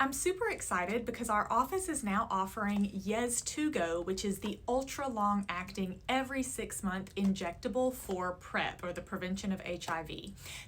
I'm super excited because our office is now offering Yeztugo, which is the ultra long acting every 6-month injectable for PrEP, or the prevention of HIV.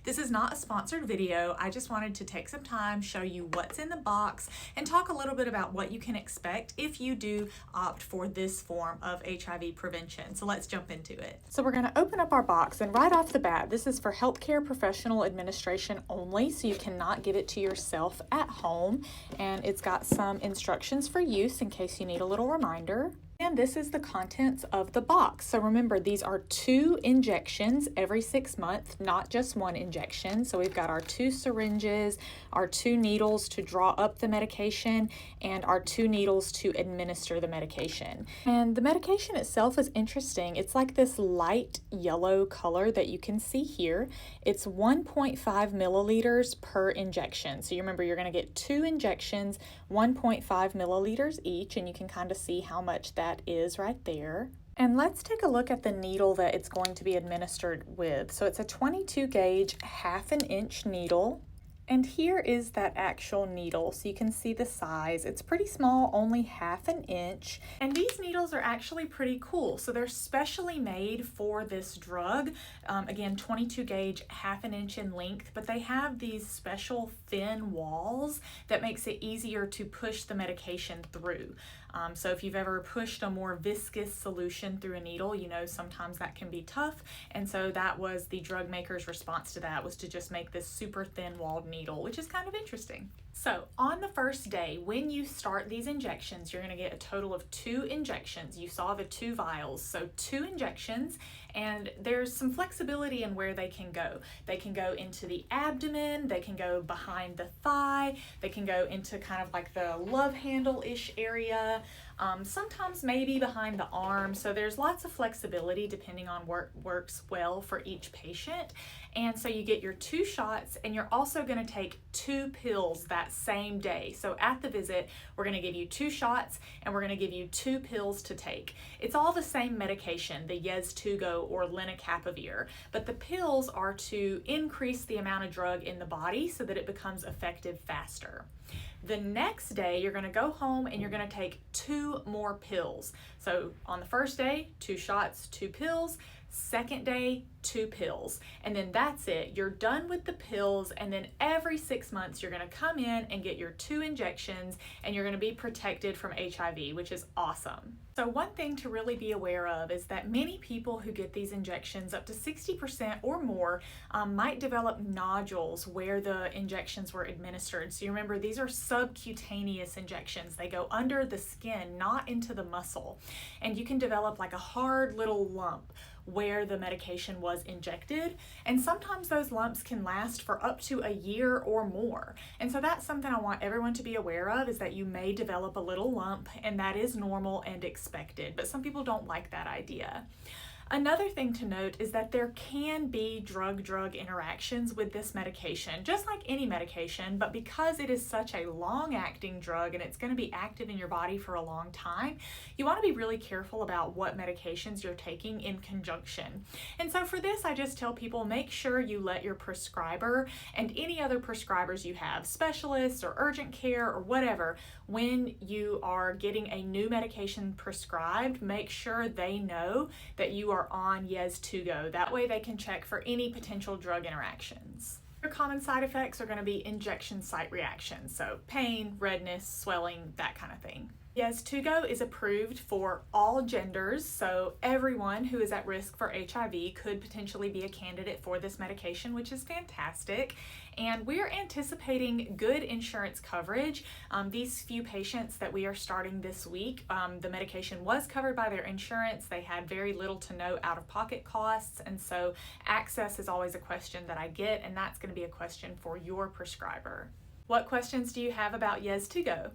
This is not a sponsored video. I just wanted to take some time, show you what's in the box, and talk a little bit about what you can expect if you do opt for this form of HIV prevention. So let's jump into it. So we're going to open up our box, and right off the bat, this is for healthcare professional administration only, so you cannot give it to yourself at home. And it's got some instructions for use in case you need a little reminder. And this is the contents of the box. So remember, these are 2 injections every 6 months, not just 1 injection. So we've got our 2 syringes, our 2 needles to draw up the medication, and our 2 needles to administer the medication. And the medication itself is interesting. It's like this light yellow color that you can see here. It's 1.5 milliliters per injection. So you remember, you're going to get 2 injections, 1.5 milliliters each, and you can kind of see how much that is right there. And let's take a look at the needle that it's going to be administered with. So it's a 22 gauge 1/2 inch needle. And here is that actual needle, so you can see the size. It's pretty small, only 1/2 inch. And these needles are actually pretty cool. So they're specially made for this drug. Again, 22 gauge, 1/2 inch in length, but they have these special thin walls that makes it easier to push the medication through. So if you've ever pushed a more viscous solution through a needle, you know sometimes that can be tough. And so that was the drug maker's response to that, was to just make this super thin walled needle, which is kind of interesting. So on the first day, when you start these injections, you're going to get a total of 2 injections. You saw the 2 vials, so 2 injections, and there's some flexibility in where they can go. They can go into the abdomen, they can go behind the thigh, they can go into kind of like the love handle-ish area, sometimes maybe behind the arm. So there's lots of flexibility depending on what works well for each patient. And so you get your 2 shots, and you're also going to take 2 pills that same day. So at the visit, we're going to give you 2 shots, and we're going to give you 2 pills to take. It's all the same medication, the Yeztugo or lenacapavir, but the pills are to increase the amount of drug in the body so that it becomes effective faster. The next day, you're going to go home and you're going to take 2 more pills. So on the first day, 2 shots, 2 pills. Second day, 2 pills. And then that's it. You're done with the pills, and then every 6 months you're going to come in and get your 2 injections, and you're going to be protected from HIV, which is awesome. So one thing to really be aware of is that many people who get these injections, up to 60% or more, might develop nodules where the injections were administered. So you remember, these are subcutaneous injections. They go under the skin, not into the muscle. And you can develop like a hard little lump where the medication was injected, and sometimes those lumps can last for up to a year or more. And so that's something I want everyone to be aware of, is that you may develop a little lump, and that is normal and expected, but some people don't like that idea. Another thing to note is that there can be drug-drug interactions with this medication, just like any medication, but because it is such a long-acting drug and it's going to be active in your body for a long time, you want to be really careful about what medications you're taking in conjunction. And so for this, I just tell people, make sure you let your prescriber and any other prescribers you have, specialists or urgent care or whatever, when you are getting a new medication prescribed, make sure they know that you are on Yeztugo. That way they can check for any potential drug interactions. Other common side effects are going to be injection site reactions, so pain, redness, swelling, that kind of thing. Yeztugo is approved for all genders, so everyone who is at risk for HIV could potentially be a candidate for this medication, which is fantastic. And we're anticipating good insurance coverage. These few patients that we are starting this week, the medication was covered by their insurance. They had very little to no out-of-pocket costs, and so access is always a question that I get, and that's going to be a question for your prescriber. What questions do you have about Yeztugo?